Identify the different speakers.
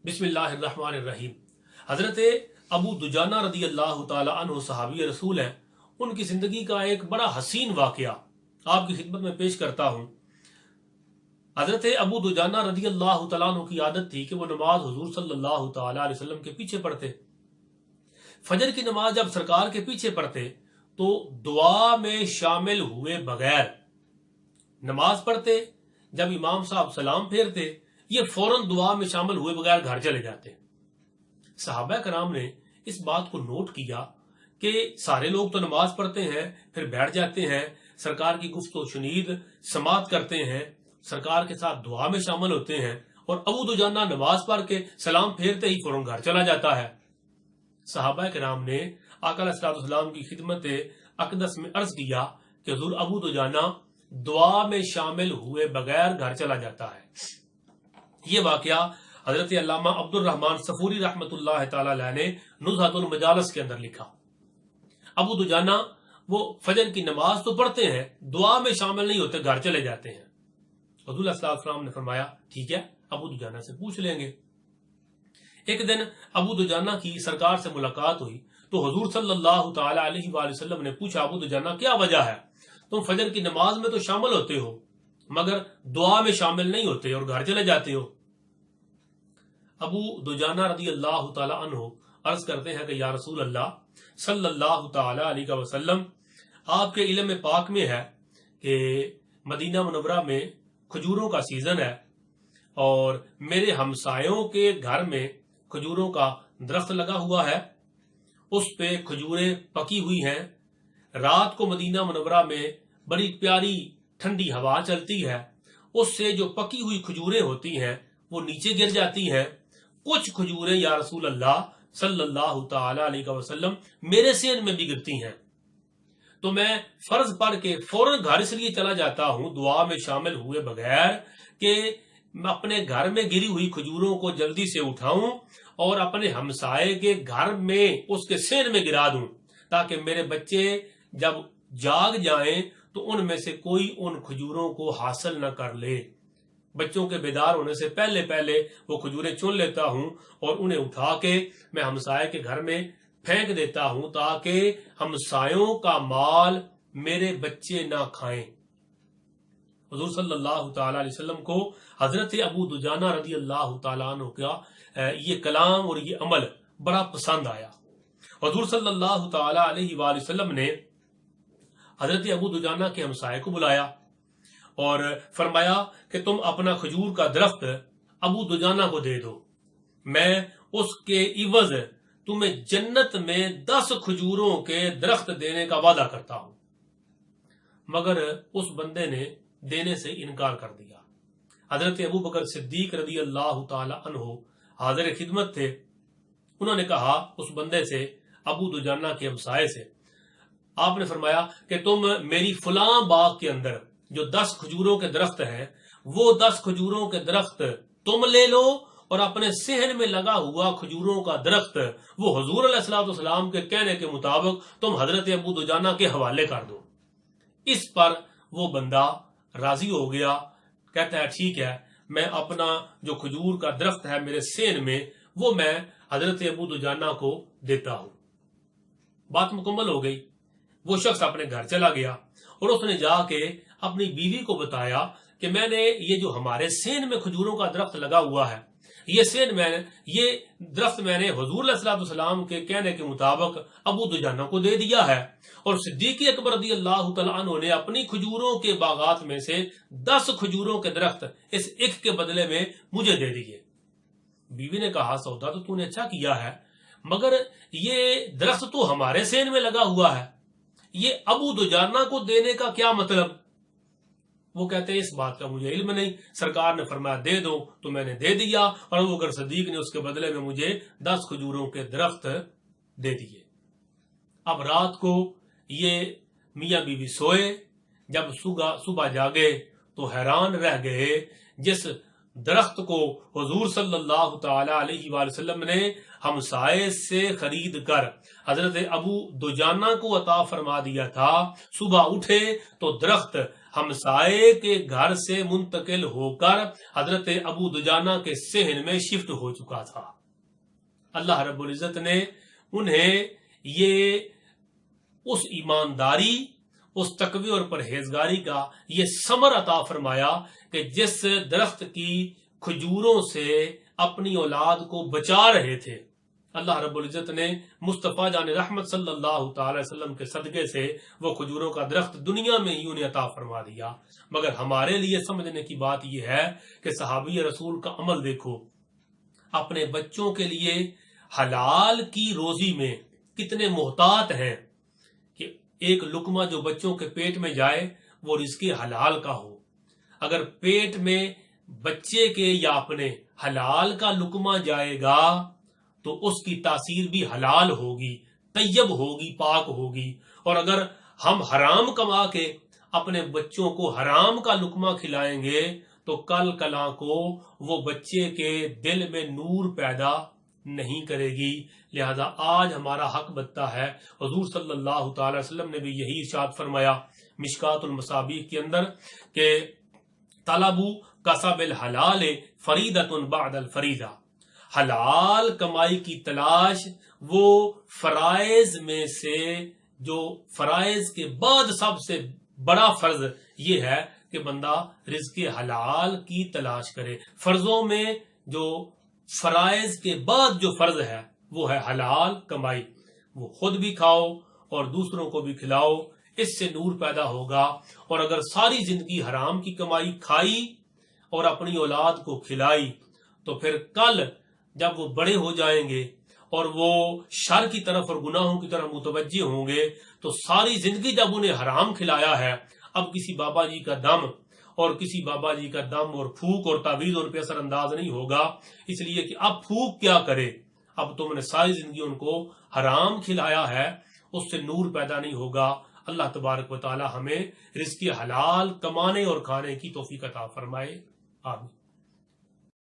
Speaker 1: बिस्मिल्लाहिर्रहमानिर्रहीम। हजरत अबू दुजाना रदी अल्लाह ताला अन्हु सहाबी रसूल हैं। उनकी जिंदगी का एक बड़ा हसीन वाकया आपकी खिदमत में पेश करता हूँ। हजरत अबू दुजाना रदी अल्लाह ताला अन्हु की आदत थी कि वो नमाज हुजूर सल्लल्लाहु ताला अलैहि वसल्लम के पीछे पढ़ते। फजर की नमाज जब सरकार के पीछे पढ़ते तो दुआ में शामिल हुए बगैर नमाज पढ़ते। जब इमाम साहब सलाम फेरते ये फौरन दुआ में शामिल हुए बगैर घर चले जाते। सहाबा कराम ने इस बात को नोट किया कि सारे लोग तो नमाज पढ़ते हैं, फिर बैठ जाते हैं, सरकार की गुफ्तो शुनीद समात करते हैं, सरकार के साथ दुआ में शामिल होते हैं, और अबू दुजाना नमाज पढ़ के सलाम फेरते ही फौरन घर चला जाता है। सहाबा कराम ने आका अलैहिस्सलाम की खिदमत अकदस में अर्ज किया कि हुजूर अबू दुजाना दुआ में शामिल हुए बगैर घर चला जाता है। ये वाकया हजरत अल्लामा अब्दुल रहमान सफूरी रहमतुल्लाह तआला अलैह ने नुज़हतुल मजालिस के अंदर लिखा। अबू दुजाना वो फजर की नमाज तो पढ़ते हैं, दुआ में शामिल नहीं होते, घर चले जाते हैं। हुजूर सल्लल्लाहु अलैहि वसल्लम ने फरमाया ठीक है, अबू दुजाना से पूछ लेंगे। एक दिन अबू दुजाना की सरकार से मुलाकात हुई तो हुजूर सल्लल्लाहु तआला अलैहि वसल्लम ने पूछा, अबू दुजाना क्या वजह है, तुम फजर की नमाज में तो शामिल होते हो मगर दुआ में शामिल नहीं होते और घर चले जाते हो। अबू दुजाना रदी अल्लाह ताला अन्हु अर्ज करते हैं कि या रसूल अल्लाह सल्लल्लाहु ताला अलैहि वसल्लम, आपके इल्म पाक में है कि मदीना मुनव्वरा में खजूरों का सीजन है और मेरे हमसायों के घर में खजूरों का दरख्त लगा हुआ है, उस पे खजूरें पकी हुई हैं। रात को मदीना मुनव्वरा में बड़ी प्यारी ठंडी हवा चलती है, उससे जो पकी हुई खजूरें होती हैं वो नीचे गिर जाती हैं। कुछ खजूरें या रसूल अल्लाह सल्लल्लाहु ताला अलैहि वसल्लम मेरे सेहन में भी गिरती हैं, तो मैं फर्ज पढ़ के फौरन घर इसलिए चला जाता हूं दुआ में शामिल हुए बगैर कि मैं अपने घर में गिरी हुई खजूरों को जल्दी से उठाऊं और अपने हमसाये के घर में उसके सेहन में गिरा दूं, ताकि मेरे बच्चे जब जाग जाएं तो उनमें से कोई उन खजूरों को हासिल न कर ले। बच्चों के बेदार होने से पहले पहले वो खजूरें चुन लेता हूं और उन्हें उठा के मैं हमसाये के घर में फेंक देता हूं ताकि हमसायों का माल मेरे बच्चे ना खाएं। हुजूर सल्लल्लाहु ताला अलैहि वसल्लम को हजरत अबू दुजाना रदी अल्लाह ताला अन्हु का ये कलाम और ये अमल बड़ा पसंद आया। हुजूर सल्लल्लाहु ताला अलैहि वसल्लम ने हजरत अबू दुजाना के हमसाये को बुलाया और फरमाया कि तुम अपना खजूर का दरख्त अबू दुजाना को दे दो, मैं उसके इवज तुम्हें जन्नत में 10 खजूरों के दरख्त देने का वादा करता हूं। मगर उस बंदे ने देने से इनकार कर दिया। हजरत अबू बकर सिद्दीक रदी अल्लाह ताला अन्हु हाजिर खिदमत थे। उन्होंने कहा उस बंदे से, अबू दुजाना के हमसाये से, आपने फरमाया कि तुम मेरी फलां बाग के अंदर जो 10 खजूरों के दरख्त हैं वो 10 खजूरों के दरख्त तुम ले लो और अपने सेहन में लगा हुआ खजूरों का दरख्त वो हुजूर अलैहिस्सलाम के कहने के मुताबिक तुम हजरत अबू दुजाना के हवाले कर दो। इस पर वो बंदा राजी हो गया, कहता है ठीक है, मैं अपना जो खजूर का दरख्त है मेरे सेहन में वो मैं हजरत अबू दुजाना को देता हूं। बात मुकम्मल हो गई। वो शख्स अपने घर चला गया और उसने जाके अपनी बीवी को बताया कि मैंने ये जो हमारे सेन में खजूरों का दरख्त लगा हुआ है, ये दरख्त मैंने हुजूर सल्लल्लाहु के कहने के मुताबिक अबू दुजाना को दे दिया है और सिद्दीक अकबर रज़ी अल्लाह तआला अन्हु ने अपनी खजूरों के बागात में से 10 खजूरों के दरख्त इस एक के बदले में मुझे दे दिए। बीवी ने कहा सौदा तो तूने अच्छा किया है, मगर ये दरख्त तो हमारे सेन में लगा हुआ है, ये अबू दुजाना को देने का क्या मतलब? वो कहते हैं इस बात का मुझे इल्म नहीं, सरकार ने फरमाया दे दो तो मैंने दे दिया और अबू बकर सिद्दीक ने उसके बदले में मुझे 10 खजूरों के दरख्त दे दिए। अब रात को ये मियां बीवी सोए, जब सुबह जागे तो हैरान रह गए। जिस दरख्त को हुजूर सल्लल्लाहु ताला अलैहि वसल्लम ने हमसाये से खरीद कर हजरत अबू दुजाना को अता फरमा दिया था, सुबह उठे तो दरख्त ہمسائے کے گھر سے منتقل ہو کر حضرت ابو دجانہ کے صحن میں شفٹ ہو چکا تھا۔ اللہ رب العزت نے انہیں یہ اس ایمانداری، اس تقوی اور پرہیزگاری کا یہ ثمر عطا فرمایا کہ جس درخت کی کھجوروں سے اپنی اولاد کو بچا رہے تھے، اللہ رب العزت نے مصطفیٰ جان رحمت صلی اللہ تعالی وسلم کے صدقے سے وہ کھجوروں کا درخت دنیا میں ہی انہیں عطا فرما دیا۔ مگر ہمارے لیے سمجھنے کی بات یہ ہے کہ صحابی رسول کا عمل دیکھو، اپنے بچوں کے لیے حلال کی روزی میں کتنے محتاط ہیں کہ ایک لقمہ جو بچوں کے پیٹ میں جائے وہ رزق حلال کا ہو۔ اگر پیٹ میں بچے کے یا اپنے حلال کا لقمہ جائے گا تو اس کی تاثیر بھی حلال ہوگی، طیب ہوگی، پاک ہوگی۔ اور اگر ہم حرام کما کے اپنے بچوں کو حرام کا لقمہ کھلائیں گے تو کل کلا کو وہ بچے کے دل میں نور پیدا نہیں کرے گی۔ لہذا آج ہمارا حق بنتا ہے، حضور صلی اللہ تعالی وسلم نے بھی یہی ارشاد فرمایا مشکات المصابیح کے اندر کہ طلبوا کسب الحلال فریدۃ بعد الفریدہ، حلال کمائی کی تلاش وہ فرائض میں سے، جو فرائض کے بعد سب سے بڑا فرض یہ ہے کہ بندہ رزق حلال کی تلاش کرے۔ فرضوں میں جو فرائض کے بعد جو فرض ہے وہ ہے حلال کمائی، وہ خود بھی کھاؤ اور دوسروں کو بھی کھلاؤ، اس سے نور پیدا ہوگا۔ اور اگر ساری زندگی حرام کی کمائی کھائی اور اپنی اولاد کو کھلائی تو پھر کل جب وہ بڑے ہو جائیں گے اور وہ شر کی طرف اور گناہوں کی طرف متوجہ ہوں گے تو ساری زندگی جب انہیں حرام کھلایا ہے، اب کسی بابا جی کا دم اور کسی بابا جی کا دم اور پھوک اور تعویذ ان پہ اثر انداز نہیں ہوگا، اس لیے کہ اب پھوک کیا کرے، اب تم نے ساری زندگی ان کو حرام کھلایا ہے، اس سے نور پیدا نہیں ہوگا۔ اللہ تبارک و تعالی ہمیں رزق حلال کمانے اور کھانے کی توفیق عطا فرمائے، آمین۔